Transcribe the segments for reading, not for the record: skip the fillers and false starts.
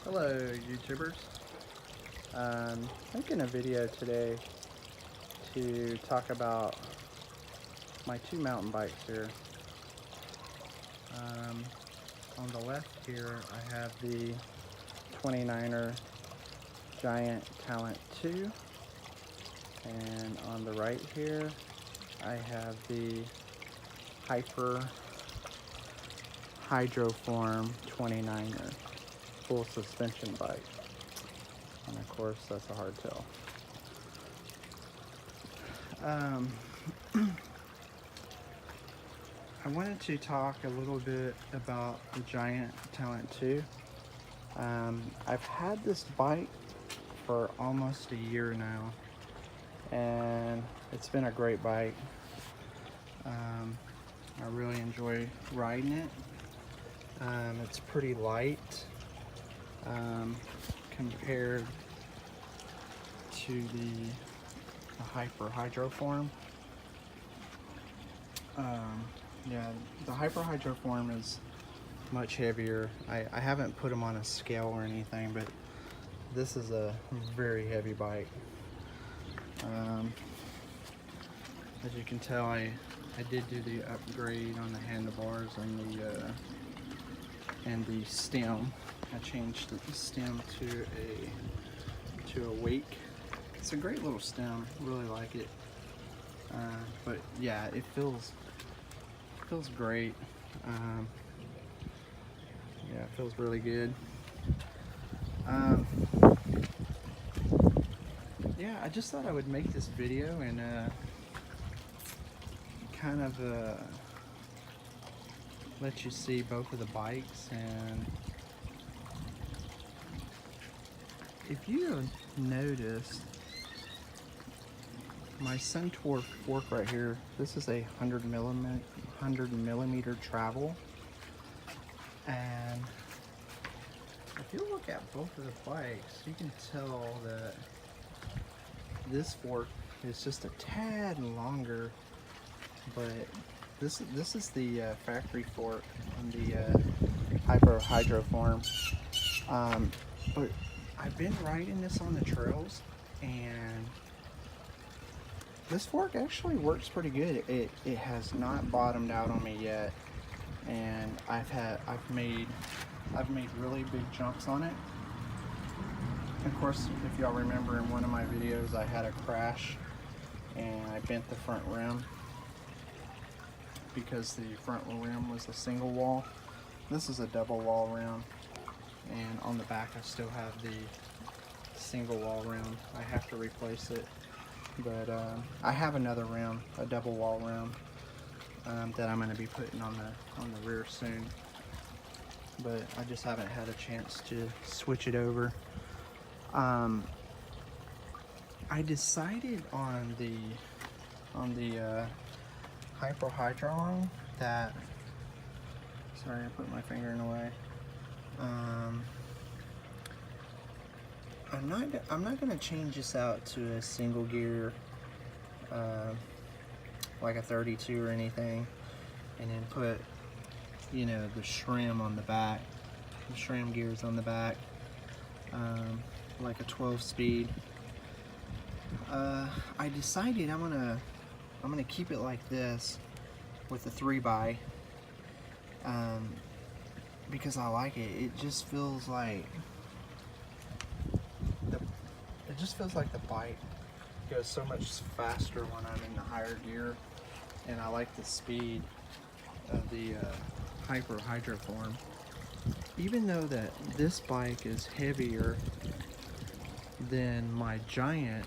Hello YouTubers. Making a video today to talk about my two mountain bikes here. On the left here I have the 29er Giant Talon 2, and on the right here I have the Hydroform 29er full suspension bike, and of course that's a hard tell. I wanted to talk a little bit about the Giant Talon 2. I've had this bike for almost a year now, and it's been a great bike. I really enjoy riding it. It's pretty light compared to the Hydroform. Yeah, the Hydroform is much heavier. I haven't put them on a scale or anything, but this is a very heavy bike. As you can tell, I did do the upgrade on the handlebars and the stem. I changed the stem to a wake. It's a great little stem. Really like it. But yeah, it feels great. Yeah, it feels really good. Yeah, I just thought I would make this video and kind of let you see both of the bikes. And if you have noticed, my Centaur fork right here, this is a 100 millimeter travel, and if you look at both of the bikes, you can tell that this fork is just a tad longer, but this is the factory fork on the Hydroform. But I've been riding this on the trails, and this fork actually works pretty good. It has not bottomed out on me yet, and I've made really big jumps on it. Of course, if y'all remember, in one of my videos I had a crash and I bent the front rim because the front rim was a single wall. This is a double wall rim, and on the back I still have the single wall rim. I have to replace it, but I have another rim, a double wall rim, that I'm going to be putting on the rear soon, but I just haven't had a chance to switch it over. I decided on the Hydroform that, sorry, I put my finger in the way. I'm not gonna change this out to a single gear, like a 32 or anything, and then put, you know, the SRAM on the back, the SRAM gears on the back, like a 12-speed. I decided I'm gonna keep it like this with the 3x, because I like it. It just feels like the bike goes so much faster when I'm in the higher gear, and I like the speed of the Hydroform. Even though that this bike is heavier than my Giant,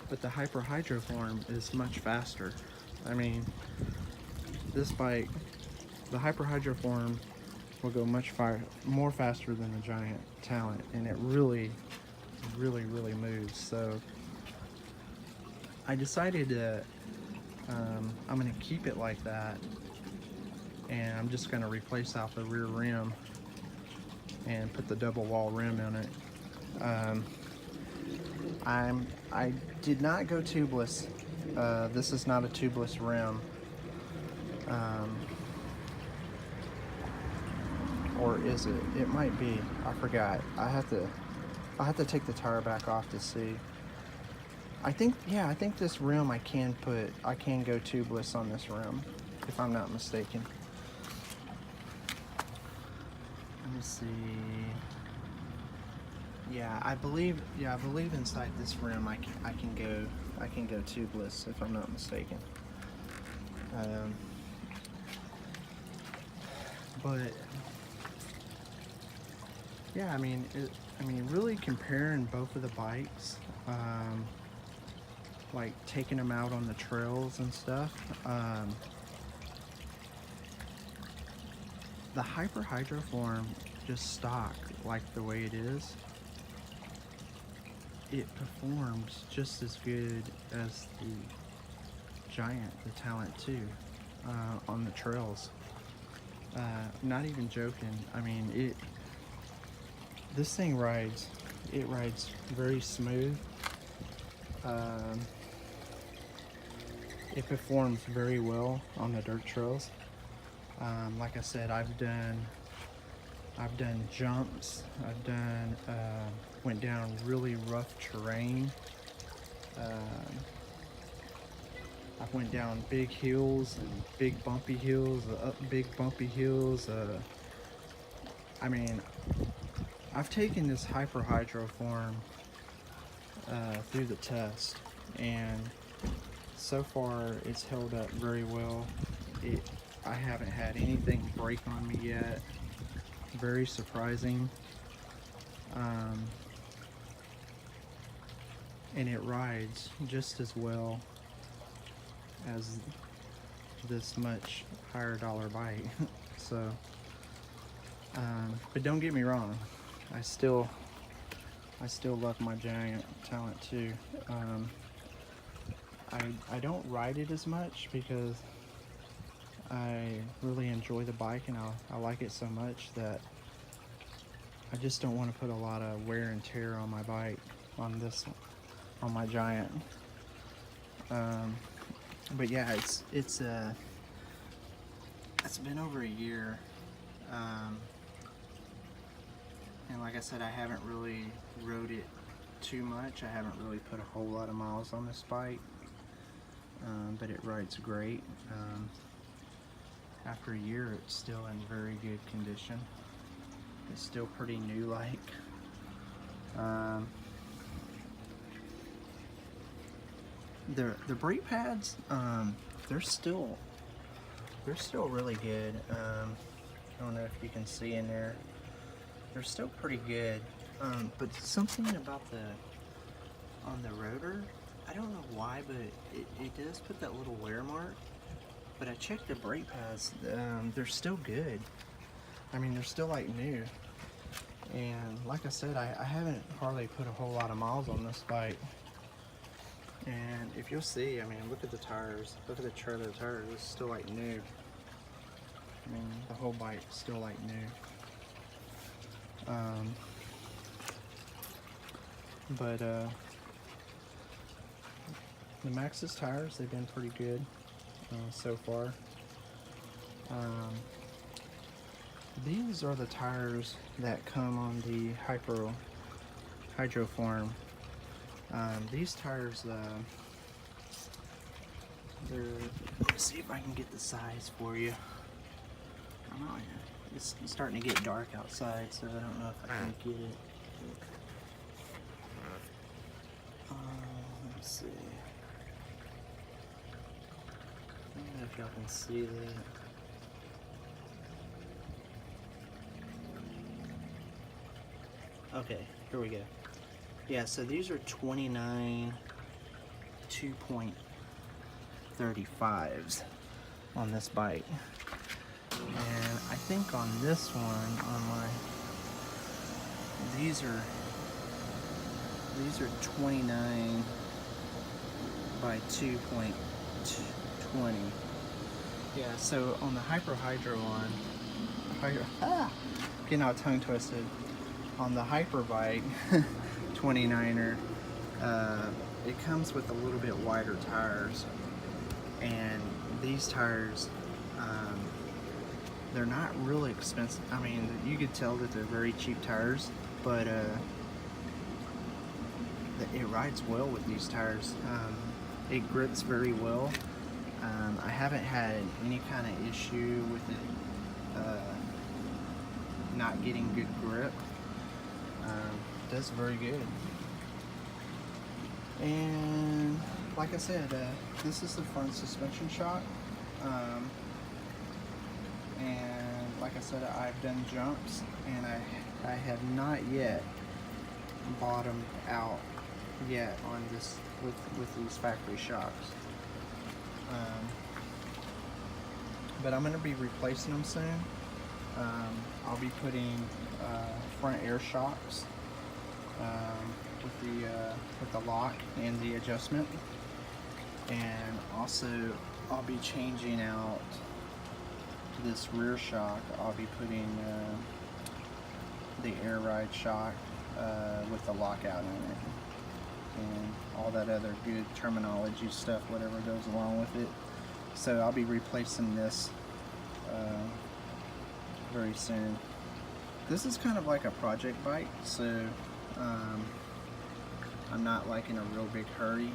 but the Hydroform is much faster. I mean, this bike, the Hydroform, will go much more faster than the Giant Talon, and it really moves. So I decided that I'm going to keep it like that, and I'm just going to replace out the rear rim and put the double wall rim in it. I did not go tubeless. This is not a tubeless rim. or is it? It might be. I forgot. I have to take the tire back off to see. I think, yeah, I think this rim I can go tubeless on this rim, if I'm not mistaken. Let me see. Yeah, I believe inside this rim I can go tubeless, if I'm not mistaken. But yeah, I mean, really comparing both of the bikes, like taking them out on the trails and stuff. The Hydroform, just stock, like the way it is, it performs just as good as the Giant, the Talon 2, on the trails. Not even joking. I mean, this thing rides very smooth. It performs very well on the dirt trails. Like I said, I've done jumps. Went down really rough terrain. I went down big hills and big bumpy hills, up big bumpy hills. I mean, I've taken this Hydroform through the test, and so far it's held up very well. I haven't had anything break on me yet. Very surprising. And it rides just as well as this much higher dollar bike. So, but don't get me wrong, I still love my Giant Talon 2. I don't ride it as much because I really enjoy the bike, and I like it so much that I just don't want to put a lot of wear and tear on my bike, on my Giant. But yeah, it's been over a year, and like I said, I haven't really rode it too much. I haven't really put a whole lot of miles on this bike, but it rides great. After a year, it's still in very good condition. It's still pretty new-like. The brake pads, they're still really good. I don't know if you can see in there. They're still pretty good. But something about on the rotor, I don't know why, but it does put that little wear mark. But I checked the brake pads, they're still good. I mean, they're still like new. And like I said, I haven't hardly put a whole lot of miles on this bike. And if you'll see, I mean, look at the tires. Look at the tread of the tires. It's still like new. I mean, the whole bike's still like new. But the Maxxis tires, they've been pretty good so far. These are the tires that come on the Hydroform. These tires, let me see if I can get the size for you. I don't know, it's starting to get dark outside, so I don't know if I can get it. Let's see. I don't know if y'all can see that. Okay, here we go. Yeah, so these are 29 2.35s on this bike. And I think on this one, these are 29 by 2.20. Yeah, so on the Hydro one, getting all tongue twisted. On the Hyperbike 29er, it comes with a little bit wider tires, and these tires they're not really expensive. I mean, you could tell that they're very cheap tires, but it rides well with these tires. It grips very well. I haven't had any kind of issue with it not getting good grip. Does very good. And like I said, this is the front suspension shock. And like I said, I've done jumps, and I have not yet bottomed out yet on this with these factory shocks. But I'm going to be replacing them soon. I'll be putting front air shocks with the lock and the adjustment, and also I'll be changing out this rear shock. I'll be putting the air ride shock with the lockout in it, and all that other good terminology stuff, whatever goes along with it. So I'll be replacing this very soon. This is kind of like a project bike, so I'm not like in a real big hurry.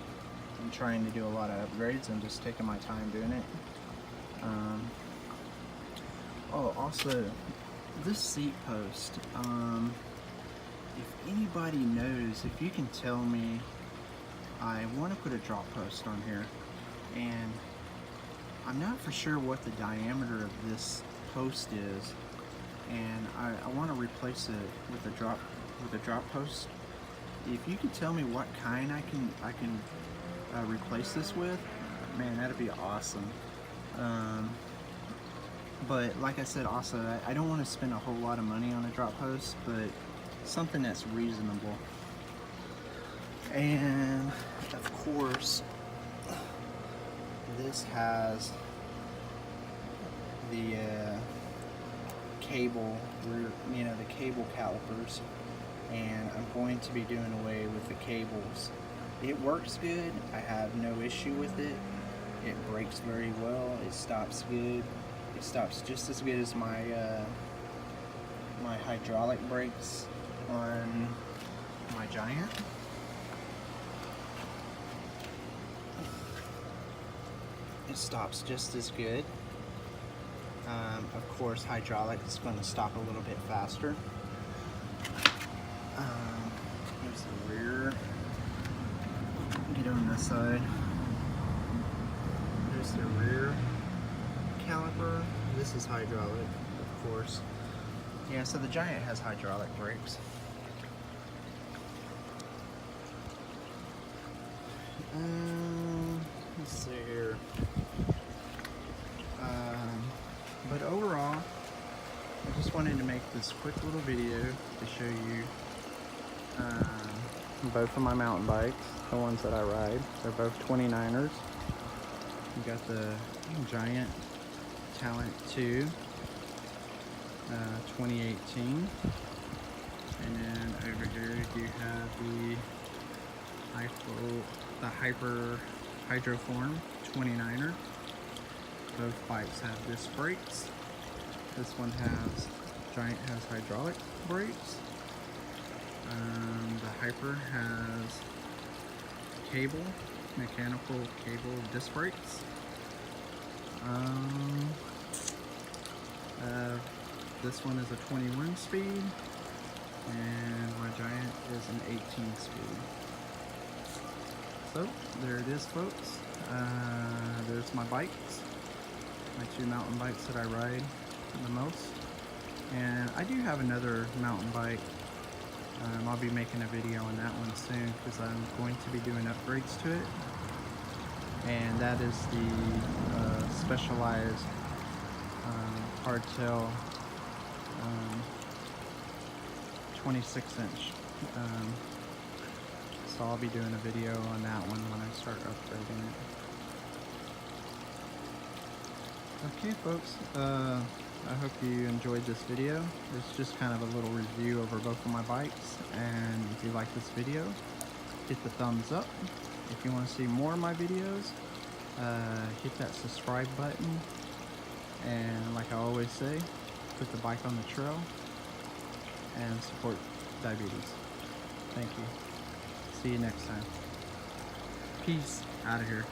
I'm trying to do a lot of upgrades. I'm just taking my time doing it. Oh, also, this seat post, if anybody knows, if you can tell me, I want to put a drop post on here, and I'm not for sure what the diameter of this post is, and I want to replace it with a drop post. If you could tell me what kind I can replace this with, man, that'd be awesome. But like I said, also, I don't want to spend a whole lot of money on a drop post, but something that's reasonable. And of course, this has the cable, you know, the cable calipers, and I'm going to be doing away with the cables. It works good. I have no issue with it. It brakes very well. It stops good. It stops just as good as my my hydraulic brakes on my Giant. It stops just as good. Of course, hydraulic is going to stop a little bit faster. Here's the rear. Get on this side. There's the rear caliper. This is hydraulic, of course. Yeah, so the Giant has hydraulic brakes. Let's see here. But overall, I just wanted to make this quick little video to show you both of my mountain bikes, the ones that I ride. They're both 29ers. You got the Giant Talon 2, 2018. And then over here you have the Hydroform 29er. Both bikes have disc brakes. This one Giant has hydraulic brakes. The Hyper has mechanical cable disc brakes. This one is a 21 speed, and my Giant is an 18 speed. So there it is, folks. There's my bikes, my two mountain bikes that I ride the most. And I do have another mountain bike. I'll be making a video on that one soon because I'm going to be doing upgrades to it. And that is the Specialized hardtail 26-inch. So I'll be doing a video on that one when I start upgrading it. Okay, folks, I hope you enjoyed this video. It's just kind of a little review over both of my bikes, and if you like this video, hit the thumbs up. If you want to see more of my videos, hit that subscribe button, and like like I always say, put the bike on the trail and support diabetes. Thank you. See you next time. Peace out of here.